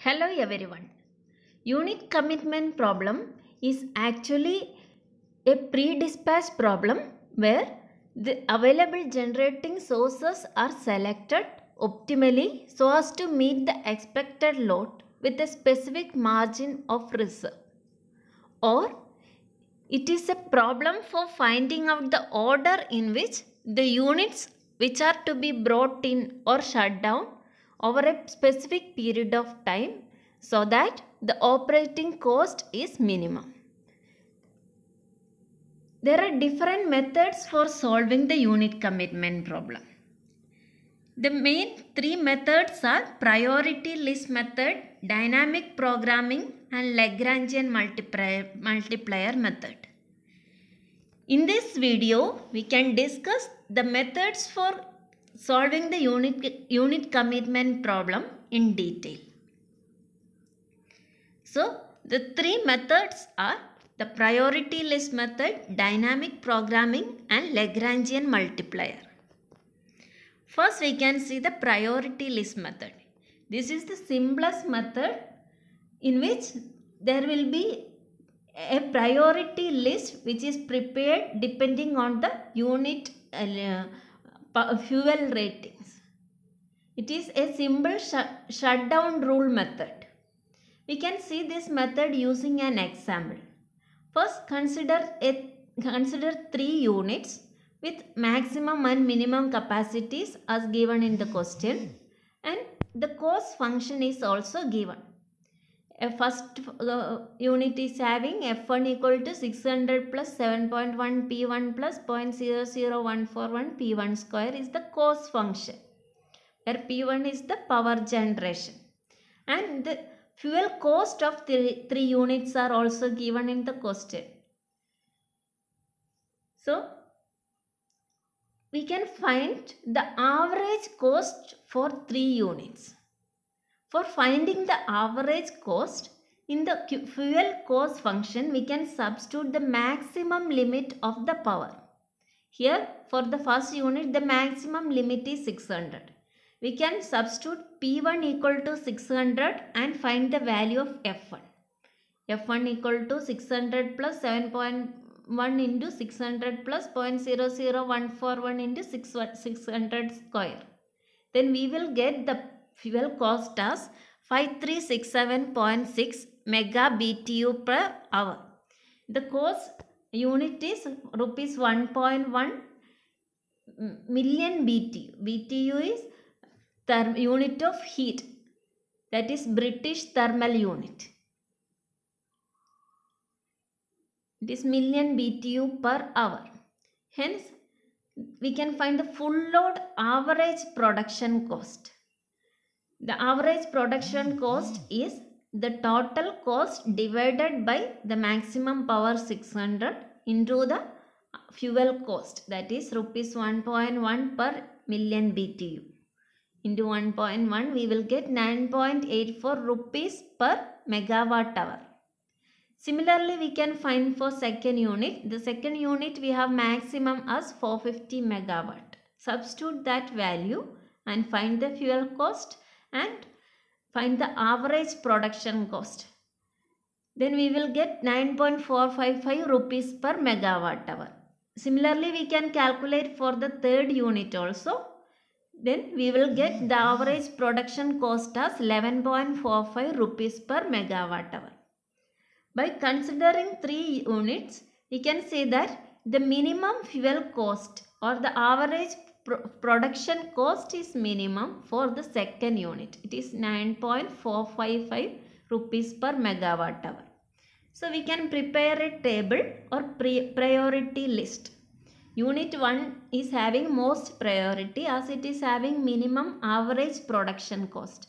Hello everyone. Unit commitment problem is actually a pre-dispatch problem where the available generating sources are selected optimally so as to meet the expected load with a specific margin of reserve. Or it is a problem for finding out the order in which the units which are to be brought in or shut down over a specific period of time so that the operating cost is minimum. There are different methods for solving the unit commitment problem. The main three methods are priority list method, dynamic programming and Lagrangian multiplier method. In this video, we can discuss the methods for solving the unit commitment problem in detail. So, the three methods are the priority list method, dynamic programming and Lagrangian multiplier. First, we can see the priority list method. This is the simplest method in which there will be a priority list which is prepared depending on the unit fuel ratings. It is a simple shutdown rule method. We can see this method using an example. First, consider 3 units with maximum and minimum capacities as given in the question, and the cost function is also given. A first unit is having F1 equal to 600 plus 7.1 P1 plus 0.00141 P1 square is the cost function, where P1 is the power generation, and the fuel cost of three units are also given in the question. So, we can find the average cost for 3 units. For finding the average cost, in the fuel cost function, we can substitute the maximum limit of the power. Here, for the first unit, the maximum limit is 600. We can substitute P1 equal to 600 and find the value of F1. F1 equal to 600 plus 7.1 into 600 plus 0.00141 into 600 square. Then we will get the fuel cost as 5367.6 mega BTU per hour. The cost unit is rupees 1.1 million BTU. BTU is unit of heat, that is British thermal unit. It is million BTU per hour. Hence, we can find the full load average production cost. The average production cost is the total cost divided by the maximum power 600 into the fuel cost, that is rupees 1.1 per million BTU. Into 1.1, we will get 9.84 rupees per megawatt hour. Similarly, we can find for second unit. The second unit we have maximum as 450 megawatt. Substitute that value and find the fuel cost and find the average production cost. Then we will get 9.455 rupees per megawatt hour. Similarly, we can calculate for the third unit also. Then we will get the average production cost as 11.45 rupees per megawatt hour. By considering 3 units, we can say that the minimum fuel cost or the average production cost is minimum for the second unit. It is 9.455 rupees per megawatt hour. So we can prepare a table or priority list. Unit 1 is having most priority as it is having minimum average production cost,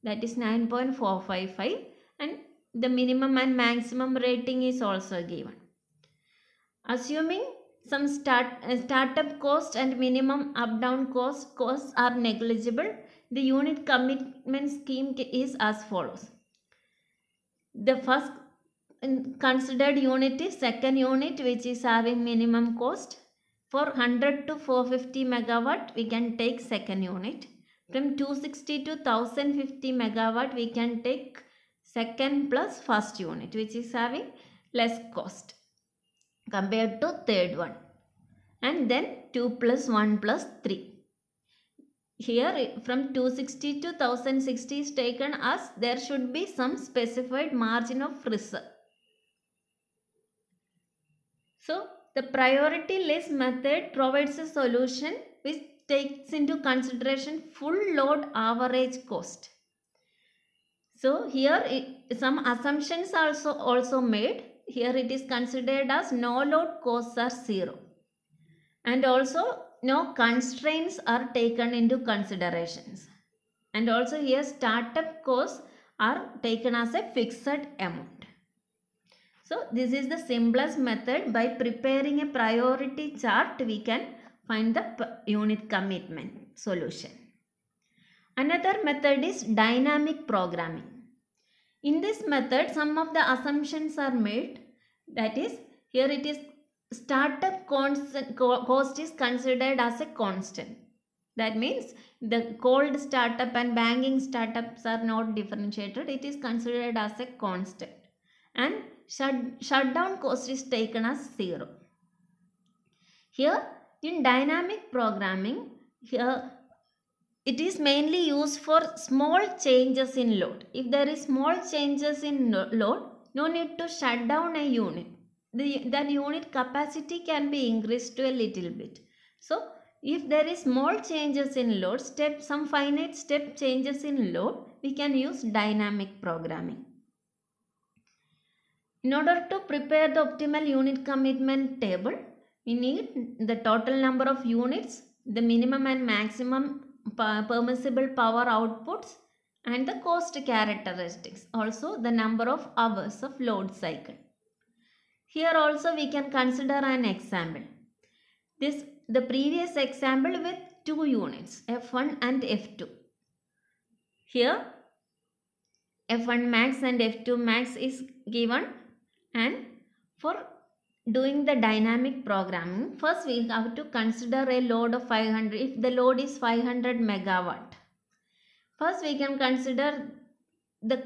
that is 9.455, and the minimum and maximum rating is also given. Assuming some startup cost and minimum up-down costs are negligible, the unit commitment scheme is as follows. The first considered unit is second unit, which is having minimum cost. For 100 to 450 megawatt, we can take second unit. From 260 to 1050 megawatt, we can take second plus first unit, which is having less cost compared to third one. And then 2 plus 1 plus 3. Here from 260 to 1060 is taken as there should be some specified margin of reserve. So the priority list method provides a solution which takes into consideration full load average cost. So here some assumptions are also made. Here it is considered as no load costs are 0. And also no constraints are taken into considerations. And also here startup costs are taken as a fixed amount. So this is the simplest method. By preparing a priority chart, we can find the unit commitment solution. Another method is dynamic programming. In this method, some of the assumptions are made. That is, here it is startup cost is considered as a constant. That means the cold startup and banging startups are not differentiated. It is considered as a constant. And shutdown cost is taken as 0. Here in dynamic programming, here it is mainly used for small changes in load. If there is small changes in load, no need to shut down a unit. That unit capacity can be increased to a little bit. So if there is small changes in load, some finite step changes in load, we can use dynamic programming. In order to prepare the optimal unit commitment table, we need the total number of units, the minimum and maximum permissible power outputs, and the cost characteristics. Also the number of hours of load cycle. Here also we can consider an example. The previous example with 2 units, F1 and F2. Here F1 max and F2 max is given, and for doing the dynamic programming, first we have to consider a load of 500. If the load is 500 megawatt, first we can consider the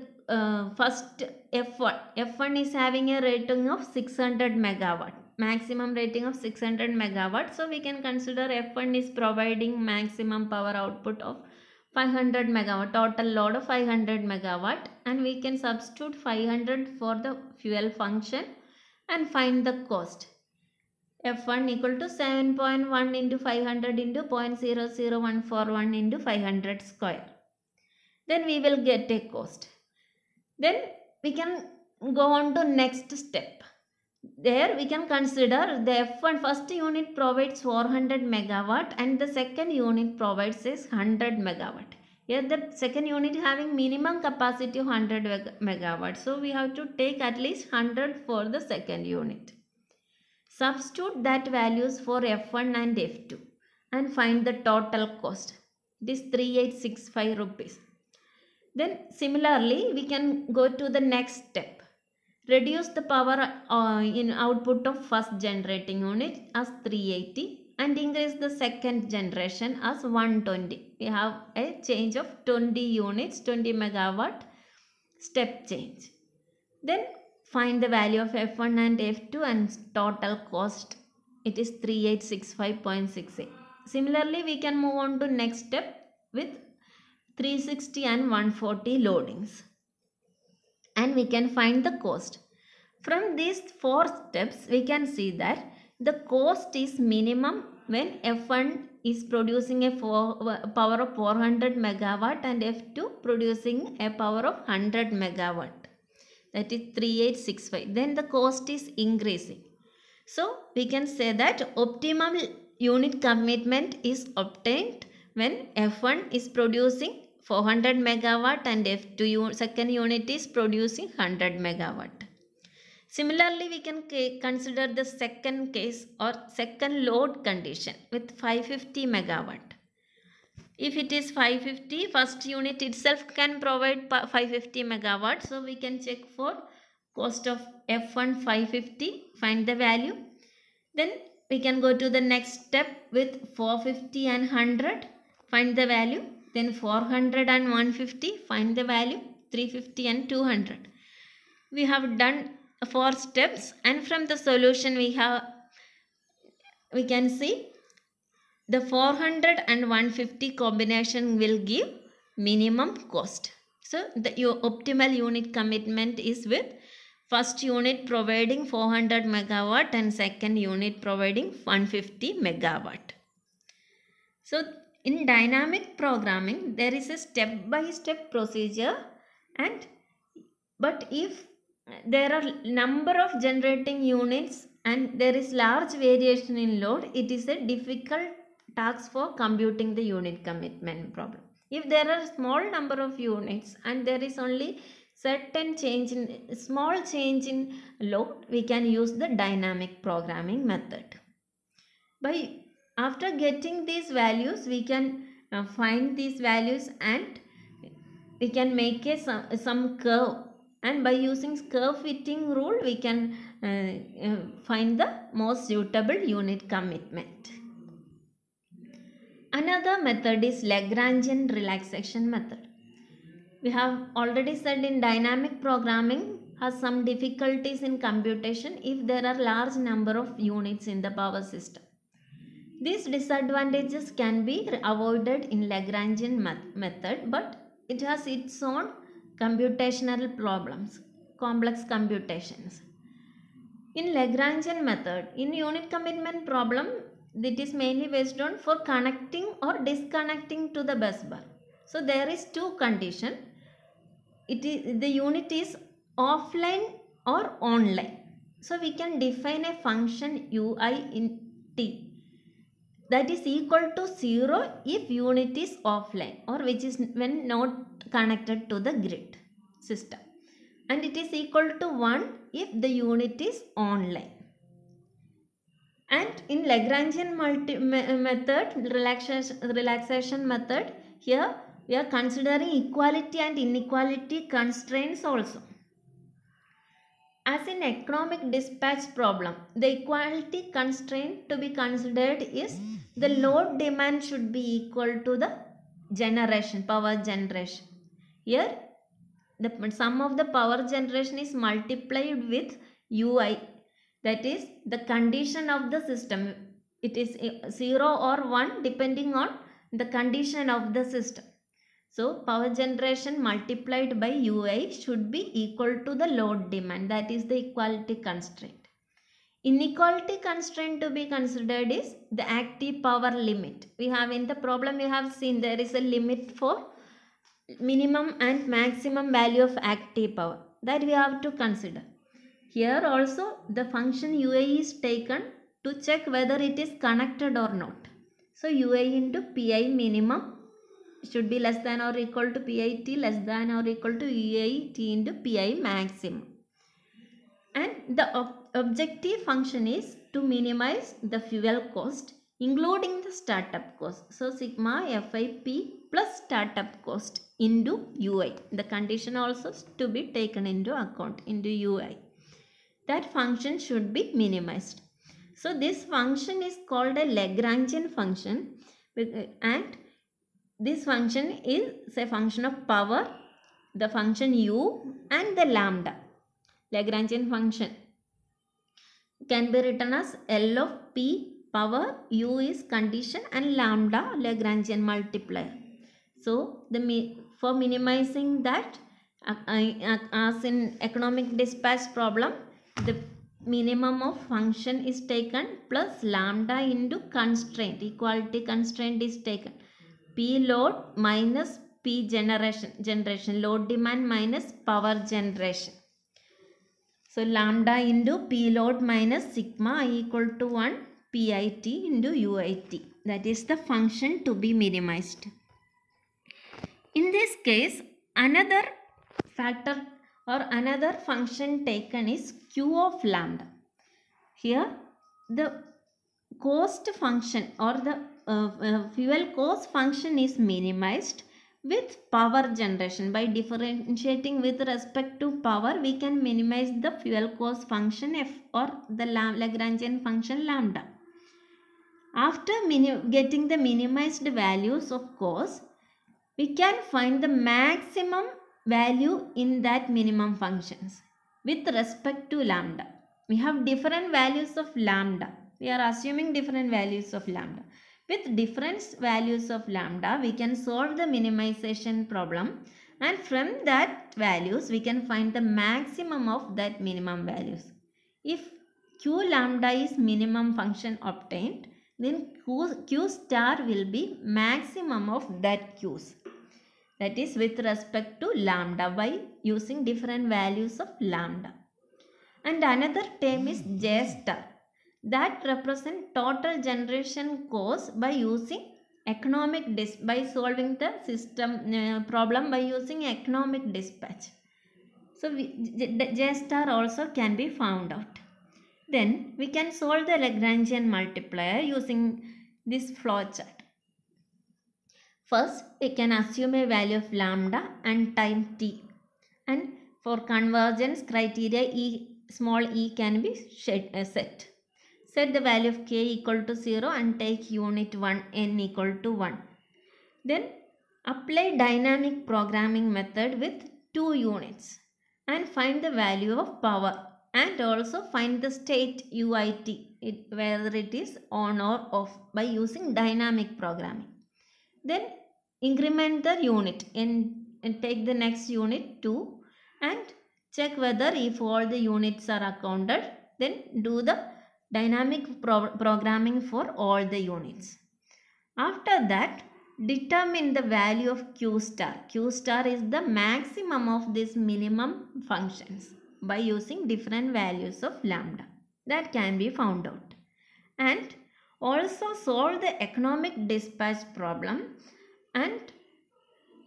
first F1. F1 is having a rating of 600 megawatt, maximum rating of 600 megawatt. So we can consider F1 is providing maximum power output of 500 megawatt, total load of 500 megawatt, and we can substitute 500 for the fuel function and find the cost. F1 equal to 7.1 into 500 into 0.00141 into 500 square. Then we will get a cost. Then we can go on to next step. There we can consider the F1 first unit provides 400 megawatt and the second unit provides is 100 megawatt. Here the second unit having minimum capacity of 100 megawatt. So we have to take at least 100 for the second unit. Substitute that values for F1 and F2 and find the total cost. It is 3865 rupees. Then similarly we can go to the next step. Reduce the power in output of first generating unit as 380 and increase the second generation as 120. We have a change of 20 units, 20 megawatt step change. Then find the value of F1 and F2 and total cost. It is 3865.68. Similarly, we can move on to next step with 360 and 140 loadings. And we can find the cost. From these 4 steps, we can see that the cost is minimum when F1 is producing a power of 400 megawatt and F2 producing a power of 100 megawatt. That is 3865. Then the cost is increasing. So we can say that optimum unit commitment is obtained when F1 is producing 400 megawatt and F2 second unit is producing 100 megawatt. Similarly, we can consider the second case or second load condition with 550 megawatt. If it is 550, first unit itself can provide 550 megawatt. So we can check for cost of F1 550, find the value. Then we can go to the next step with 450 and 100, find the value. Then 400 and 150, find the value, 350 and 200. We have done 4 steps, and from the solution we can see the 400 and 150 combination will give minimum cost. So your optimal unit commitment is with first unit providing 400 megawatt and second unit providing 150 megawatt. So in dynamic programming there is a step-by-step procedure, but if there are number of generating units and there is large variation in load, it is a difficult task for computing the unit commitment problem. If there are small number of units and there is only certain small change in load, we can use the dynamic programming method. After getting these values, we can find these values and we can make some curve, and by using curve fitting rule we can find the most suitable unit commitment. Another method is Lagrangian relaxation method. We have already said in dynamic programming has some difficulties in computation if there are large number of units in the power system. These disadvantages can be avoided in Lagrangian method, but it has its own computational problems, complex computations. In Lagrangian method, in unit commitment problem, it is mainly based on for connecting or disconnecting to the bus bar. So there is two conditions. The unit is offline or online. So we can define a function ui in t that is equal to 0 if unit is offline, or which is when not connected to the grid system, and it is equal to 1 if the unit is online. And in Lagrangian method, relaxation method, here we are considering equality and inequality constraints also. As in economic dispatch problem, the equality constraint to be considered is the load demand should be equal to the power generation. Here the sum of the power generation is multiplied with ui, that is the condition of the system. It is 0 or 1 depending on the condition of the system. So power generation multiplied by ui should be equal to the load demand, that is the equality constraint. Inequality constraint to be considered is the active power limit. We have in the problem, we have seen there is a limit for minimum and maximum value of active power, that we have to consider. Here also the function ui is taken to check whether it is connected or not. So ui into pi minimum should be less than or equal to PIT less than or equal to EIT into PI maximum. And the objective function is to minimize the fuel cost including the startup cost. So sigma FIP plus startup cost into UI. The condition also to be taken into account into UI. That function should be minimized. So this function is called a Lagrangian function, and this function is a function of power, the function u and the lambda. Lagrangian function can be written as L of P power, u is condition and lambda Lagrangian multiplier. So for minimizing that, as in economic dispatch problem, the minimum of function is taken plus lambda into constraint, equality constraint is taken. P load minus P generation, load demand minus power generation. So lambda into P load minus sigma equal to 1 PIT into UIT. That is the function to be minimized. In this case, another factor or another function taken is Q of lambda. Here the cost function or the fuel cost function is minimized with power generation. By differentiating with respect to power, we can minimize the fuel cost function f or the Lagrangian function lambda. After getting the minimized values of cost, we can find the maximum value in that minimum functions with respect to lambda. We have different values of lambda. We are assuming different values of lambda. With different values of lambda, we can solve the minimization problem, and from that values, we can find the maximum of that minimum values. If q lambda is minimum function obtained, then q star will be maximum of that q's. That is with respect to lambda by using different values of lambda. And another term is J star, that represent total generation cost by using by solving the system problem by using economic dispatch. So J star also can be found out. Then we can solve the Lagrangian multiplier using this flowchart. First, we can assume a value of lambda and time t, and for convergence criteria small e can be set. Set the value of k equal to 0 and take unit 1 n equal to 1. Then apply dynamic programming method with 2 units and find the value of power, and also find the state UIT, whether it is on or off, by using dynamic programming. Then increment the unit and take the next unit 2 and check whether if all the units are accounted, then do the dynamic programming for all the units. After that, determine the value of q star. Q star is the maximum of these minimum functions by using different values of lambda. That can be found out. And also solve the economic dispatch problem and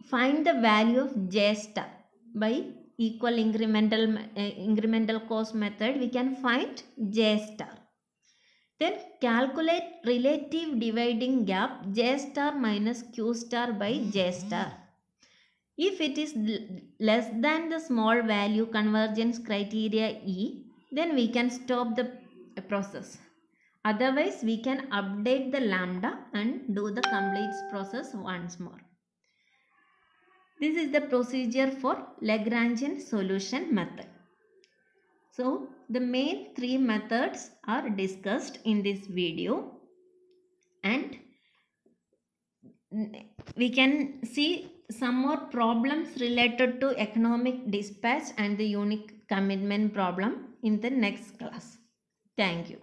find the value of J star by equal incremental cost method. We can find J star. Then calculate relative dividing gap J star minus Q star by J star. If it is less than the small value convergence criteria E, then we can stop the process. Otherwise, we can update the lambda and do the complete process once more. This is the procedure for Lagrangian solution method. So, the main 3 methods are discussed in this video, and we can see some more problems related to economic dispatch and the unique commitment problem in the next class. Thank you.